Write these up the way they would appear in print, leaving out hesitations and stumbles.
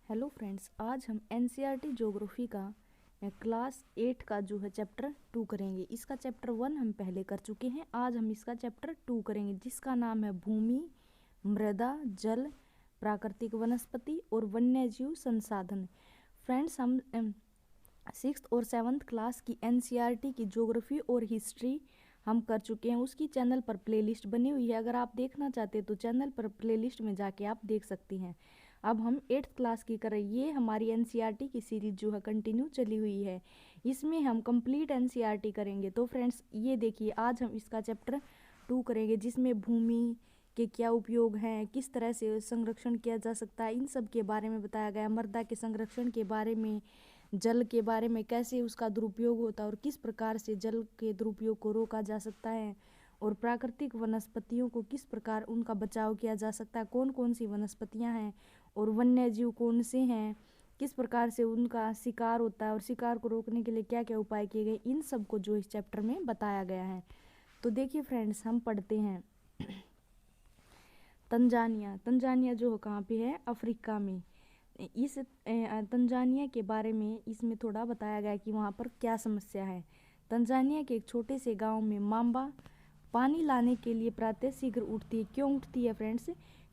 Hello friends, आज हम NCERT geography का क्लास 8 का जो है चैप्टर 2 करेंगे। इसका चैप्टर 1 हम पहले कर चुके हैं। आज हम इसका चैप्टर 2 करेंगे जिसका नाम है भूमि, मृदा, जल, प्राकृतिक वनस्पति और वन्यजीव संसाधन। फ्रेंड्स, हम 6th और 7th क्लास की एनसीईआरटी की ज्योग्राफी और हिस्ट्री हम कर चुके हैं। उसकी चैनल पर प्लेलिस्ट बनी हुई है। अगर आप देखना चाहते हैं तो चैनल पर प्लेलिस्ट में जाके आप देख सकती हैं। अब हम 8th क्लास की कर रहे हैं। ये हमारी एनसीईआरटी की सीरीज जो है कंटिन्यू चली हुई है। इसमें हम कंप्लीट एनसीईआरटी करेंगे। तो फ्रेंड्स, ये देखिए, आज हम इसका चैप्टर 2 करेंगे जिसमें भूमि के क्या उपयोग हैं, किस तरह से संरक्षण किया जा सकता है, इन सब के बारे में बताया गया। मृदा के संरक्षण के बारे में, जल के बारे में, कैसे उसका दुरुपयोग होता है और किस प्रकार से जल के दुरुपयोग को रोका जा सकता है, और प्राकृतिक वनस्पतियों को किस प्रकार उनका बचाव किया जा सकता है, कौन कौन सी वनस्पतियां हैं, और वन्य जीव कौन से हैं, किस प्रकार से उनका शिकार होता है और शिकार को रोकने के लिए क्या क्या उपाय किए गए, इन सब को जो इस चैप्टर में बताया गया है। तो देखिए फ्रेंड्स, हम पढ़ते हैं। तंजानिया जो कहाँ पे है, अफ्रीका में। इस तंजानिया के बारे में इसमें थोड़ा बताया गया कि वहाँ पर क्या समस्या है। तंजानिया के एक छोटे से गांव में मांबा पानी लाने के लिए प्रातः शीघ्र उठती है। क्यों उठती है फ्रेंड्स?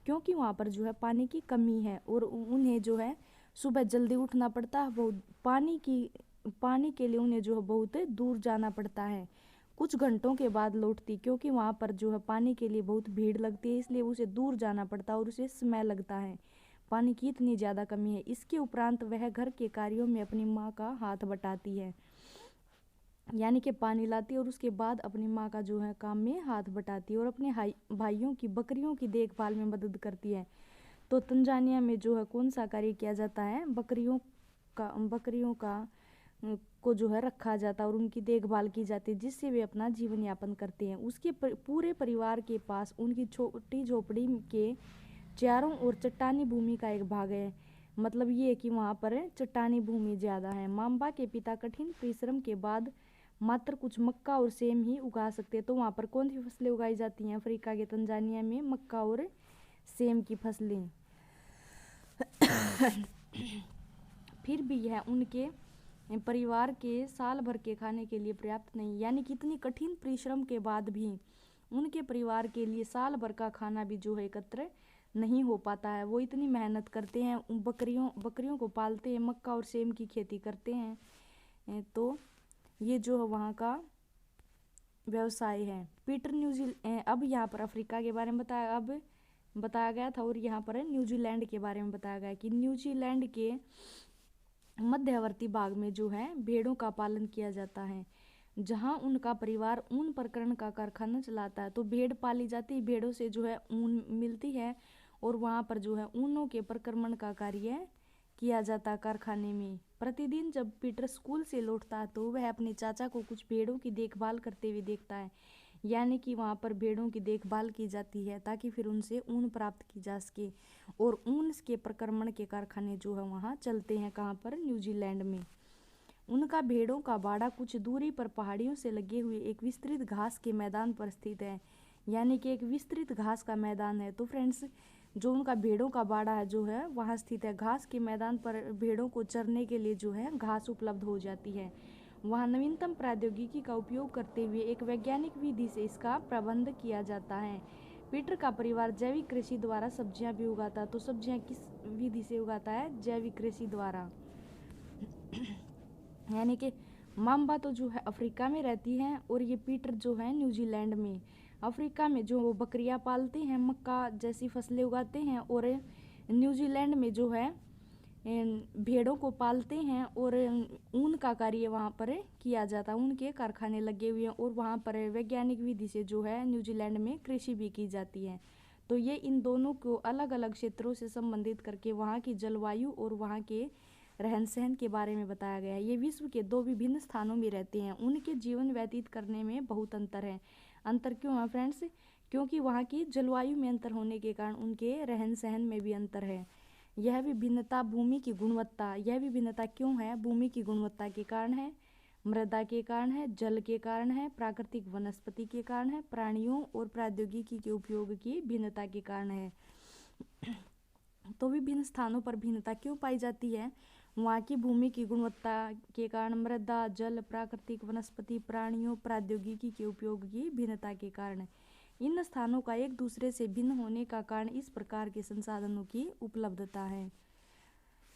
क्योंकि वहाँ पर जो है पानी की कमी है और उन्हें जो है सुबह जल्दी उठना पड़ता है। बहुत पानी के लिए उन्हें जो है बहुत दूर जाना पड़ता है। कुछ घंटों के बाद लौटती, क्योंकि वहाँ पर जो है पानी के लिए बहुत भीड़ लगती है, इसलिए उसे दूर जाना पड़ता है और उसे समय लगता है। पानी की इतनी ज़्यादा कमी है। इसके उपरांत वह घर के कार्यों में अपनी माँ का हाथ बटाती है, यानी कि पानी लाती है और उसके बाद अपनी माँ का जो है काम में हाथ बटाती है और अपने भाइयों की बकरियों की देखभाल में मदद करती है। तो तंजानिया में जो है कौन सा कार्य किया जाता है? बकरियों का को जो है रखा जाता है और उनकी देखभाल की जाती है, जिससे वे अपना जीवन यापन करते हैं। उसके पूरे परिवार के पास उनकी छोटी झोपड़ी के चारों ओर चट्टानी भूमि का एक भाग है। मतलब ये है कि वहाँ पर चट्टानी भूमि ज़्यादा है। मांबा के पिता कठिन परिश्रम के बाद मात्र कुछ मक्का और सेम ही उगा सकते हैं। तो वहाँ पर कौन सी फसलें उगाई जाती हैं? अफ्रीका के तंजानिया में मक्का और सेम की फसलें। फिर भी यह उनके परिवार के साल भर के खाने के लिए पर्याप्त नहीं, यानी कि इतनी कठिन परिश्रम के बाद भी उनके परिवार के लिए साल भर का खाना भी जो है एकत्र नहीं हो पाता है। वो इतनी मेहनत करते हैं, बकरियों को पालते हैं, मक्का और सेम की खेती करते हैं। तो ये जो है वहाँ का व्यवसाय है। पीटर न्यूजीलैंड, अब यहाँ पर अफ्रीका के बारे में बताया गया था और यहाँ पर न्यूजीलैंड के बारे में बताया गया कि न्यूजीलैंड के मध्यवर्ती भाग में जो है भेड़ों का पालन किया जाता है, जहाँ उनका परिवार ऊन प्रकरण का कारखाना चलाता है। तो भेड़ पाली जाती है, भेड़ों से जो है ऊन मिलती है और वहाँ पर जो है ऊनों के प्रक्रमण का कार्य किया जाता है कारखाने में। प्रतिदिन जब पीटर स्कूल से लौटता है तो वह अपने चाचा को कुछ भेड़ों की देखभाल करते हुए देखता है, यानी कि वहाँ पर भेड़ों की देखभाल की जाती है ताकि फिर उनसे ऊन प्राप्त की जा सके। और ऊन के प्रक्रमण के कारखाने जो है वहाँ चलते हैं। कहाँ पर? न्यूजीलैंड में। उनका भेड़ों का बाड़ा कुछ दूरी पर पहाड़ियों से लगे हुए एक विस्तृत घास के मैदान पर स्थित है, यानी कि एक विस्तृत घास का मैदान है। तो फ्रेंड्स, जो उनका भेड़ों का बाड़ा है जो है वहाँ स्थित है। घास के मैदान पर भेड़ों को चरने के लिए जो है घास उपलब्ध हो जाती है। वहाँ नवीनतम प्रौद्योगिकी का उपयोग करते हुए एक वैज्ञानिक विधि से इसका प्रबंध किया जाता है। पीटर का परिवार जैविक कृषि द्वारा सब्जियां भी उगाता है। तो सब्जियां किस विधि से उगाता है? जैविक कृषि द्वारा। यानी कि मांबा तो जो है अफ्रीका में रहती हैं और ये पीटर जो है न्यूजीलैंड में। अफ्रीका में जो वो बकरियां पालते हैं, मक्का जैसी फसलें उगाते हैं, और न्यूजीलैंड में जो है भेड़ों को पालते हैं और ऊन का कार्य वहाँ पर किया जाता है। ऊन के कारखाने लगे हुए हैं और वहाँ पर वैज्ञानिक विधि से जो है न्यूजीलैंड में कृषि भी की जाती है। तो ये इन दोनों को अलग अलग क्षेत्रों से संबंधित करके वहाँ की जलवायु और वहाँ के रहन सहन के बारे में बताया गया है। ये विश्व के दो विभिन्न स्थानों में रहते हैं। उनके जीवन व्यतीत करने में बहुत अंतर है। अंतर क्यों है फ्रेंड्स? क्योंकि वहाँ की जलवायु में अंतर होने के कारण उनके रहन सहन में भी अंतर है। यह विभिन्नता भूमि की गुणवत्ता, यह विभिन्नता क्यों है? भूमि की गुणवत्ता के कारण है, मृदा के कारण है, जल के कारण है, प्राकृतिक वनस्पति के कारण है, प्राणियों और प्रौद्योगिकी के उपयोग की भिन्नता के कारण है। तो विभिन्न स्थानों पर भिन्नता क्यों पाई जाती है? वहाँ की भूमि की गुणवत्ता के कारण, मृदा, जल, प्राकृतिक वनस्पति, प्राणियों, प्रौद्योगिकी के उपयोग की भिन्नता के कारण। इन स्थानों का एक दूसरे से भिन्न होने का कारण इस प्रकार के संसाधनों की उपलब्धता है।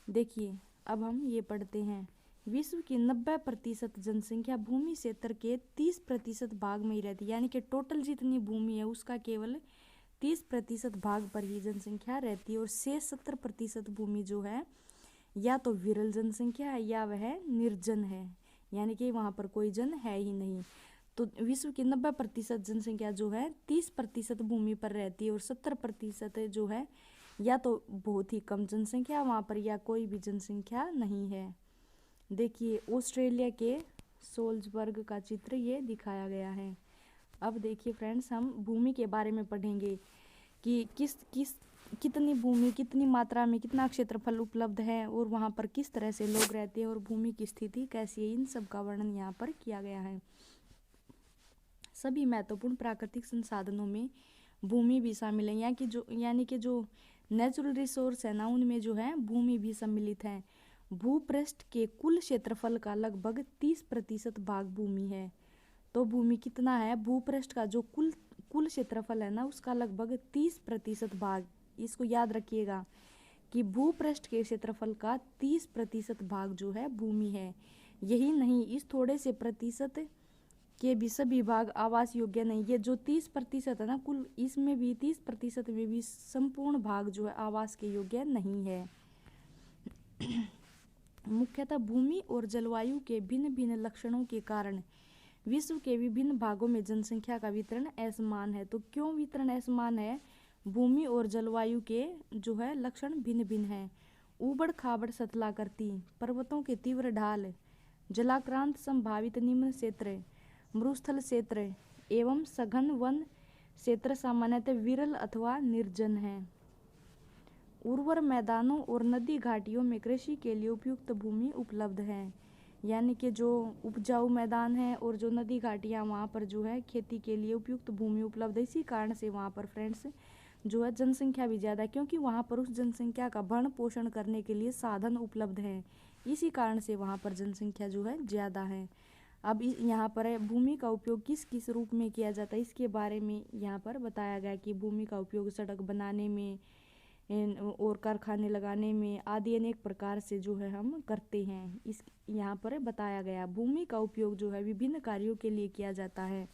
देखिए, अब हम ये पढ़ते हैं। विश्व की 90% जनसंख्या भूमि क्षेत्र के 30% भाग में ही रहती है, यानी कि टोटल जितनी भूमि है उसका केवल 30% भाग पर ही जनसंख्या रहती है, और शेष 70% भूमि जो है या तो विरल जनसंख्या है या वह निर्जन है, यानी कि वहाँ पर कोई जन है ही नहीं। तो विश्व की 90% जनसंख्या जो है 30% भूमि पर रहती है, और 70% जो है या तो बहुत ही कम जनसंख्या वहाँ पर या कोई भी जनसंख्या नहीं है। देखिए, ऑस्ट्रेलिया के सोल्सबर्ग का चित्र ये दिखाया गया है। अब देखिए फ्रेंड्स, हम भूमि के बारे में पढ़ेंगे कि कितनी भूमि, कितनी मात्रा में, कितना क्षेत्रफल उपलब्ध है, और वहाँ पर किस तरह से लोग रहते हैं, और भूमि की स्थिति कैसी है, इन सब का वर्णन यहाँ पर किया गया है। सभी महत्वपूर्ण प्राकृतिक संसाधनों में भूमि भी शामिल है, यानी कि जो नेचुरल रिसोर्स है ना, उनमें जो है भूमि भी सम्मिलित है। भूपृष्ठ के कुल क्षेत्रफल का लगभग 30% भाग भूमि है। तो भूमि कितना है? भूपृष्ठ का जो कुल क्षेत्रफल है ना, उसका लगभग 30% भाग, इसको याद रखिएगा कि भूपृष्ठ के क्षेत्रफल का 30% भाग जो है भूमि है। यही नहीं, इस थोड़े से प्रतिशत के भी सभी भाग आवास योग्य नहीं। ये जो 30% है ना कुल, इसमें भी 30% में भी संपूर्ण भाग जो है आवास के योग्य नहीं है। मुख्यतः भूमि और जलवायु के भिन्न भिन्न लक्षणों के कारण विश्व के विभिन्न भागों में जनसंख्या का वितरण असमान है। तो क्यों वितरण असमान है? भूमि और जलवायु के जो है लक्षण भिन्न भिन्न हैं। ऊबड़ खाबड़ सतलाकृति, पर्वतों के तीव्र ढाल, जलाक्रांत संभावित निम्न क्षेत्र, मरुस्थल क्षेत्र एवं सघन वन क्षेत्र सामान्यतः विरल अथवा निर्जन है। उर्वर मैदानों और नदी घाटियों में कृषि के लिए उपयुक्त भूमि उपलब्ध है, यानी कि जो उपजाऊ मैदान है और जो नदी घाटियाँ, वहाँ पर जो है खेती के लिए उपयुक्त भूमि उपलब्ध है। इसी कारण से वहाँ पर फ्रेंड्स जो है जनसंख्या भी ज़्यादा है, क्योंकि वहाँ पर उस जनसंख्या का भरण पोषण करने के लिए साधन उपलब्ध हैं। इसी कारण से वहाँ पर जनसंख्या जो है ज़्यादा है। अब यहाँ पर भूमि का उपयोग किस किस रूप में किया जाता है, इसके बारे में यहाँ पर बताया गया कि भूमि का उपयोग सड़क बनाने में और कारखाने लगाने में आदि अनेक प्रकार से जो है हम करते हैं। इस यहाँ पर बताया गया भूमि का उपयोग जो है विभिन्न कार्यों के लिए किया जाता है।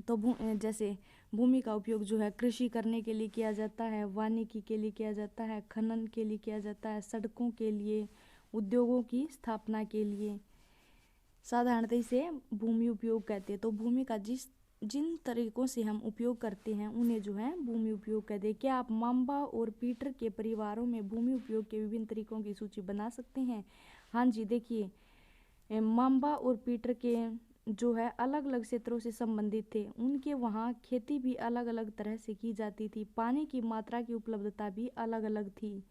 तो जैसे भूमि का उपयोग जो है कृषि करने के लिए किया जाता है, वानिकी के लिए किया जाता है, खनन के लिए किया जाता है, सड़कों के लिए, उद्योगों की स्थापना के लिए, साधारणतः इसे भूमि उपयोग कहते हैं। तो भूमि का जिन तरीकों से हम उपयोग करते हैं उन्हें जो है भूमि उपयोग कहते हैं। क्या आप माम्बा और पीटर के परिवारों में भूमि उपयोग के विभिन्न तरीकों की सूची बना सकते हैं? हाँ जी, देखिए, माम्बा और पीटर के जो है अलग अलग क्षेत्रों से संबंधित थे। उनके वहाँ खेती भी अलग अलग तरह से की जाती थी, पानी की मात्रा की उपलब्धता भी अलग अलग थी,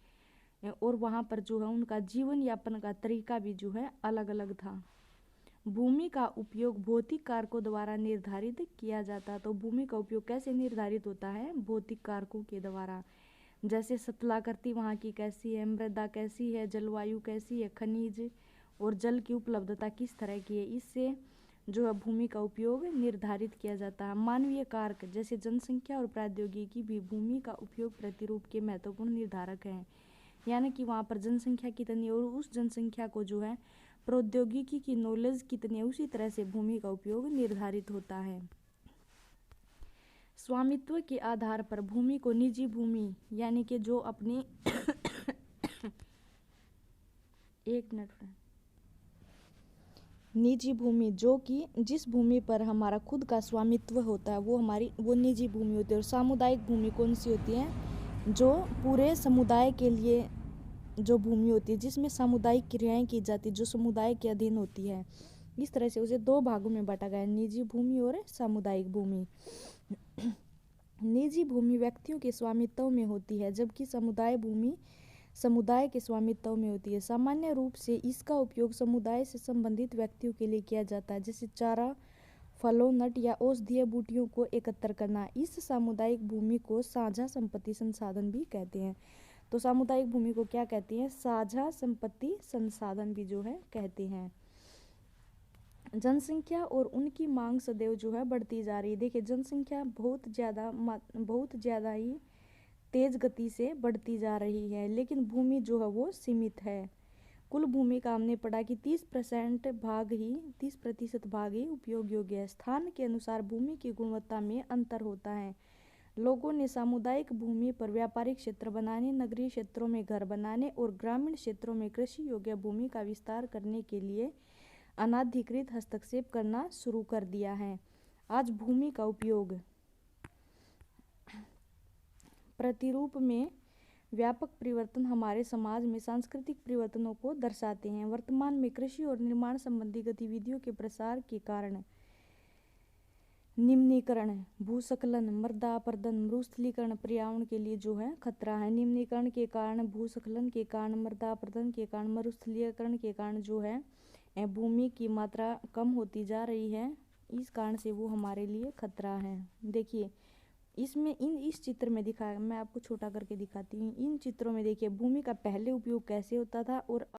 और वहाँ पर जो है उनका जीवन यापन का तरीका भी जो है अलग अलग था। भूमि का उपयोग भौतिक कारकों द्वारा निर्धारित किया जाता है। तो भूमि का उपयोग कैसे निर्धारित होता है? भौतिक कारकों के द्वारा, जैसे सतलाकृति वहाँ की कैसी है, मृदा कैसी है, जलवायु कैसी है, खनिज और जल की उपलब्धता किस तरह की है, इससे जो है भूमि का उपयोग निर्धारित किया जाता है। मानवीय कारक जैसे जनसंख्या और प्रौद्योगिकी भी भूमि का उपयोग प्रतिरूप के महत्वपूर्ण निर्धारक हैं, यानी कि वहाँ पर जनसंख्या कितनी और उस जनसंख्या को जो है प्रौद्योगिकी की नॉलेज कितनी है, उसी तरह से भूमि का उपयोग निर्धारित होता है। स्वामित्व के आधार पर भूमि को निजी भूमि, यानी कि जो अपनी एक मिनट, निजी भूमि जो कि जिस भूमि पर हमारा खुद का स्वामित्व होता है वो निजी भूमि होती है। और सामुदायिक भूमि कौन सी होती है? जो पूरे समुदाय के लिए जो भूमि होती है, जिसमें सामुदायिक क्रियाएं की जाती, जो समुदाय के अधीन होती है। इस तरह से उसे दो भागों में बांटा गया है, निजी भूमि और सामुदायिक भूमि। निजी भूमि व्यक्तियों के स्वामित्व में होती है, जबकि समुदाय भूमि समुदाय के स्वामित्व में होती है। सामान्य रूप से इसका उपयोग समुदाय से संबंधित व्यक्तियों के लिए किया जाता है, जैसे चारा, फलों, नट या औषधीय बूटियों को एकत्र करना। इस सामुदायिक भूमि को साझा संपत्ति संसाधन भी कहते हैं। तो सामुदायिक भूमि को क्या कहते हैं? साझा संपत्ति संसाधन भी जो है कहते हैं। जनसंख्या और उनकी मांग सदैव जो है बढ़ती जा रही है। देखिए जनसंख्या बहुत ज़्यादा ही तेज गति से बढ़ती जा रही है, लेकिन भूमि जो है वो सीमित है। कुल भूमि का हमने पढ़ा कि 30% भाग ही उपयोग योग्य है। स्थान के अनुसार भूमि की गुणवत्ता में अंतर होता है। लोगों ने सामुदायिक भूमि पर व्यापारिक क्षेत्र बनाने, नगरीय क्षेत्रों में घर बनाने और ग्रामीण क्षेत्रों में कृषि योग्य भूमि का विस्तार करने के लिए अनाधिकृत हस्तक्षेप करना शुरू कर दिया है। आज भूमि का उपयोग प्रतिरूप में व्यापक परिवर्तन हमारे समाज में सांस्कृतिक परिवर्तनों को दर्शाते हैं। वर्तमान में कृषि और निर्माण संबंधी गतिविधियों के प्रसार के कारण निम्नीकरण, भूस्खलन, मृदा अपरदन, मरुस्थलीकरण पर्यावरण के लिए जो है खतरा है। निम्नीकरण के कारण, भूस्खलन के कारण, मृदा अपरदन के कारण, मरुस्थलीकरण के कारण जो है भूमि की मात्रा कम होती जा रही है। इस कारण से वो हमारे लिए खतरा है। देखिए इसमें इस चित्र में दिखाया, मैं आपको छोटा करके दिखाती हूँ। इन चित्रों में देखिए भूमि का पहले उपयोग कैसे होता था और